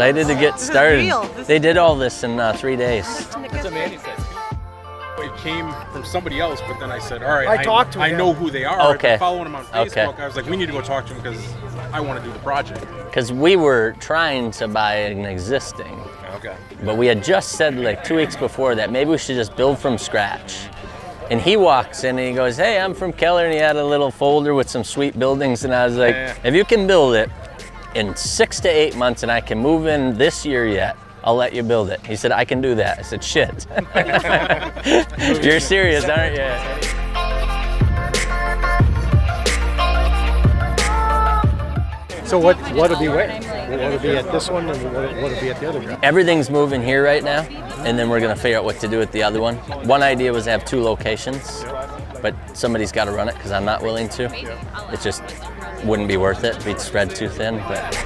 excited to get started. They did all this in 3 days. That's what Manny said. It came from somebody else, but then I said, all right, I talked to him. I know who they are. Okay. I've been following them on Facebook. Okay. I was like, we need to go talk to them because I want to do the project. Because we were trying to buy an existing, Okay. but we had just said like 2 weeks before that maybe we should just build from scratch. And he walks in and he goes, hey, I'm from Keller, and he had a little folder with some sweet buildings, and I was like, if you can build it in 6 to 8 months and I can move in this year yet, I'll let you build it. He said, I can do that. I said, shit. You're serious, aren't you? So what'll be where? What'll be at this one, and what'll be at the other ground? Everything's moving here right now, and then we're gonna figure out what to do with the other one. One idea was to have 2 locations, but somebody's gotta run it because I'm not willing to. It just wouldn't be worth it. It'd be spread too thin. But.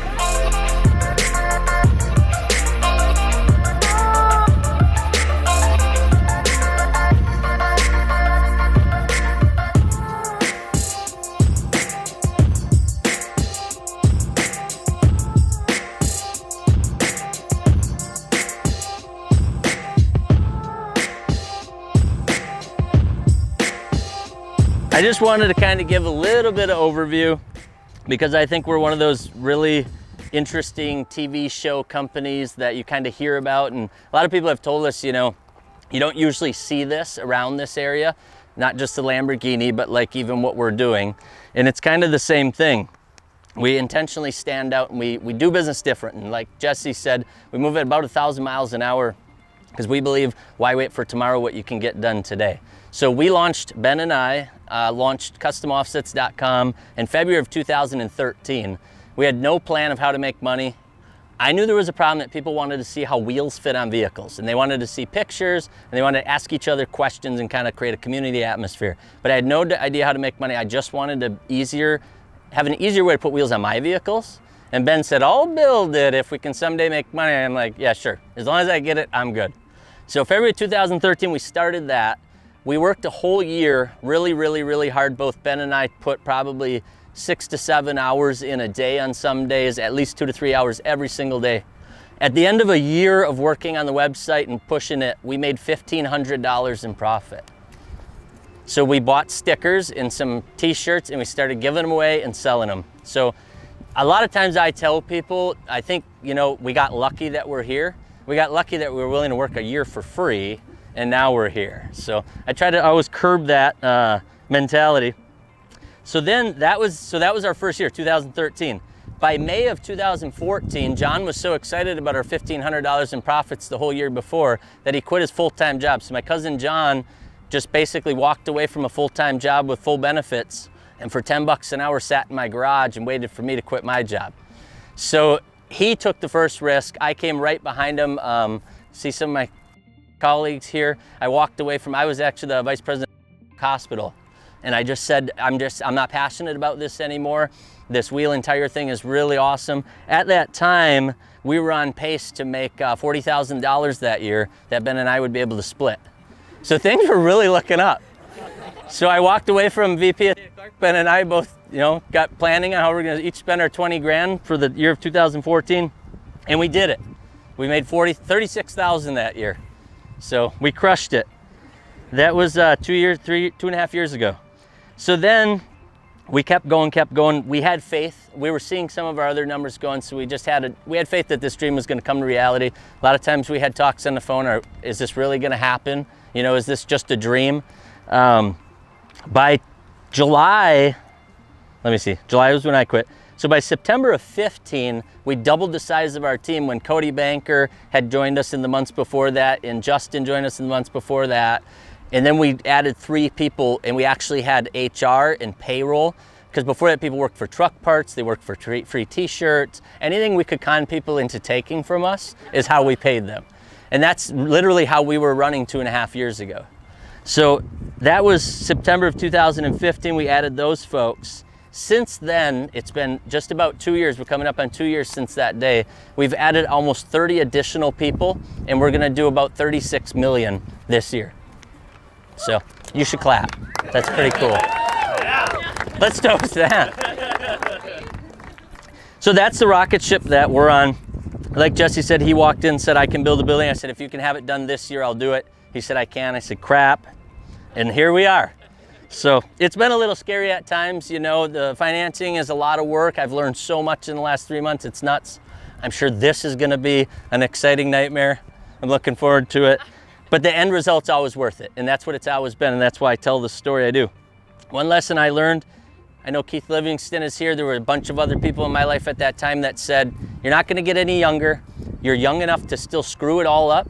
I just wanted to kind of give a little bit of overview because I think we're one of those really interesting TV show companies that you kind of hear about, and a lot of people have told us, you know, you don't usually see this around this area, not just the Lamborghini, but like even what we're doing. And it's kind of the same thing. We intentionally stand out and we do business different. And like Jesse said, we move at about 1,000 miles an hour because we believe, why wait for tomorrow what you can get done today? So we launched, Ben and I launched CustomOffsets.com in February of 2013. We had no plan of how to make money. I knew there was a problem that people wanted to see how wheels fit on vehicles, and they wanted to see pictures, and they wanted to ask each other questions and kind of create a community atmosphere. But I had no idea how to make money. I just wanted to have an easier way to put wheels on my vehicles. And Ben said, I'll build it if we can someday make money. I'm like, yeah, sure. As long as I get it, I'm good. So February 2013, we started that. We worked a whole year, really hard. Both Ben and I put probably 6 to 7 hours in a day on some days, at least 2 to 3 hours every single day. At the end of a year of working on the website and pushing it, we made $1,500 in profit. So we bought stickers and some t-shirts and we started giving them away and selling them. So a lot of times I tell people, I think, you know, we got lucky that we're here. We got lucky that we were willing to work a year for free, and now we're here. So I try to always curb that mentality. So then that was our first year, 2013. By May of 2014, John was so excited about our $1,500 in profits the whole year before that he quit his full-time job. So my cousin John just basically walked away from a full-time job with full benefits, and for 10 bucks an hour sat in my garage and waited for me to quit my job. So he took the first risk. I came right behind him. See some of my colleagues here. I walked away from, I was actually the vice president of the hospital. And I just said, I'm not passionate about this anymore. This wheel and tire thing is really awesome. At that time, we were on pace to make $40,000 that year that Ben and I would be able to split. So things were really looking up. So I walked away from VP. Ben and I both, you know, got planning on how we're gonna each spend our 20 grand for the year of 2014. And we did it. We made $36,000 that year. So we crushed it. That was 2.5 years ago. So then we kept going. We had faith. We were seeing some of our other numbers going, so we had faith that this dream was going to come to reality. A lot of times we had talks on the phone, or is this really going to happen? You know, is this just a dream? By July, July was when I quit. So by September of 15, we doubled the size of our team when Cody Banker had joined us in the months before that, and Justin joined us in the months before that. And then we added 3 people, and we actually had HR and payroll, because before that people worked for truck parts, they worked for free t-shirts. Anything we could con people into taking from us is how we paid them. And that's literally how we were running 2.5 years ago. So that was September of 2015, we added those folks. Since then, it's been just about 2 years. We're coming up on 2 years since that day. We've added almost 30 additional people, and we're gonna do about 36 million this year. So you should clap. That's pretty cool. Let's toast that. So that's the rocket ship that we're on. Like Jesse said, he walked in and said, I can build a building. I said, if you can have it done this year, I'll do it. He said, I can. I said, crap. And here we are. So it's been a little scary at times. You know, the financing is a lot of work. I've learned so much in the last 3 months. It's nuts. I'm sure this is going to be an exciting nightmare. I'm looking forward to it. But the end result's always worth it. And that's what it's always been. And that's why I tell the story I do. One lesson I learned, I know Keith Livingston is here. There were a bunch of other people in my life at that time that said, you're not going to get any younger. You're young enough to still screw it all up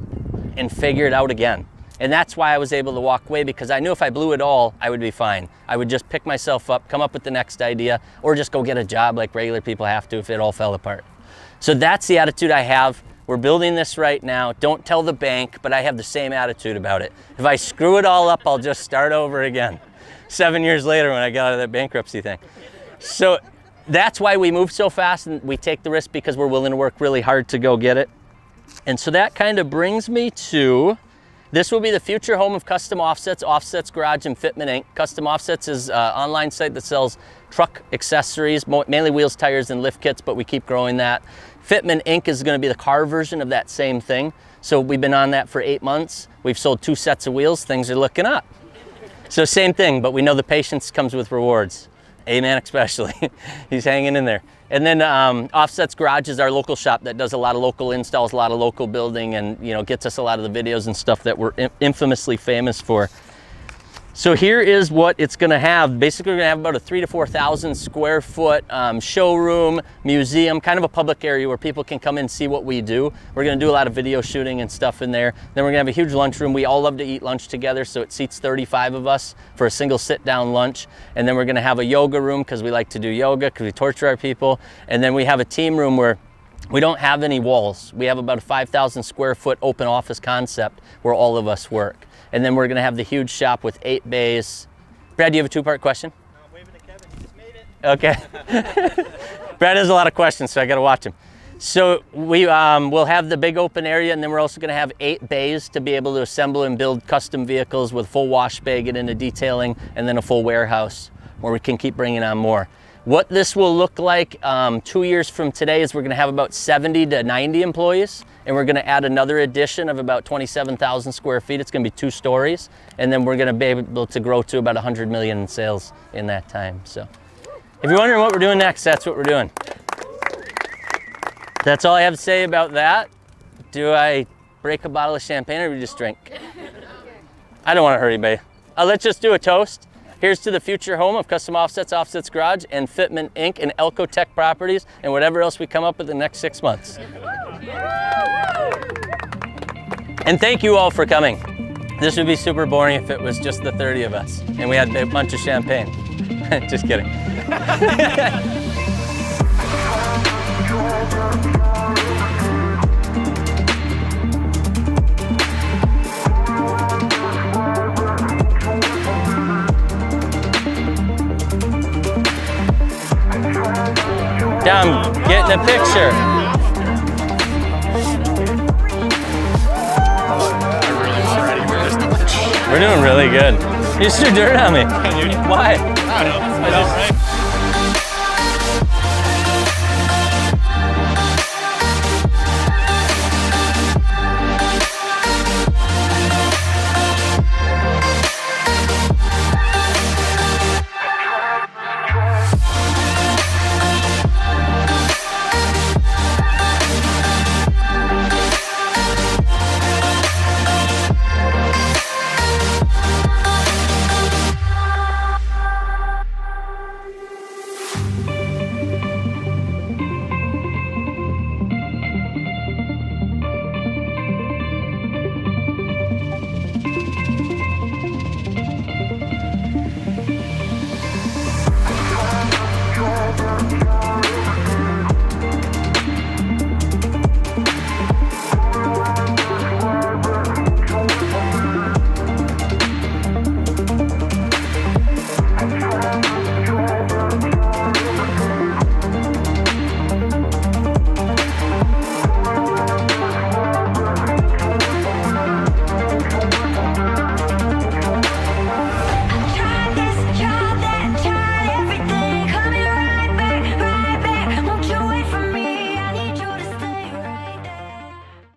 and figure it out again. And that's why I was able to walk away, because I knew if I blew it all, I would be fine. I would just pick myself up, come up with the next idea, or just go get a job like regular people have to if it all fell apart. So that's the attitude I have. We're building this right now. Don't tell the bank, but I have the same attitude about it. If I screw it all up, I'll just start over again. 7 years later when I got out of that bankruptcy thing. So that's why we move so fast and we take the risk, because we're willing to work really hard to go get it. And so that kind of brings me to, this will be the future home of Custom Offsets, Offsets Garage, and Fitment Inc. Custom Offsets is an online site that sells truck accessories, mainly wheels, tires, and lift kits, but we keep growing that. Fitment Inc. is going to be the car version of that same thing. So we've been on that for 8 months. We've sold 2 sets of wheels. Things are looking up. So same thing, but we know the patience comes with rewards. Amen, especially. He's hanging in there. And then Offsets Garage is our local shop that does a lot of local installs, a lot of local building, and gets us a lot of the videos and stuff that we're infamously famous for. So here is what it's going to have. Basically, we're going to have about a 3,000 to 4,000 square foot showroom, museum, kind of a public area where people can come in and see what we do. We're going to do a lot of video shooting and stuff in there. Then we're going to have a huge lunchroom. We all love to eat lunch together, so it seats 35 of us for a single sit-down lunch. And then we're going to have a yoga room because we like to do yoga, because we torture our people. And then we have a team room where we don't have any walls. We have about a 5,000 square foot open office concept where all of us work. And then we're going to have the huge shop with 8 bays. Brad, do you have a 2-part question? No, I'm waving to Kevin. He just made it. Okay. Brad has a lot of questions, so I got to watch him. So we'll have the big open area, and then we're also going to have 8 bays to be able to assemble and build custom vehicles with full wash bay, get into detailing, and then a full warehouse where we can keep bringing on more. What this will look like 2 years from today is we're going to have about 70 to 90 employees, and we're going to add another addition of about 27,000 square feet. It's going to be 2 stories, and then we're going to be able to grow to about 100 million in sales in that time. So if you're wondering what we're doing next, that's what we're doing. That's all I have to say about that. Do I break a bottle of champagne, or do we just drink? I don't want to hurt anybody. Let's just do a toast. Here's to the future home of Custom Offsets, Offsets Garage, and Fitment Inc. and Elko Tech Properties, and whatever else we come up with in the next 6 months. And thank you all for coming. This would be super boring if it was just the 30 of us and we had a bunch of champagne. Just kidding. I'm getting a picture. We're doing really good. You just threw dirt on me. Why? I don't know.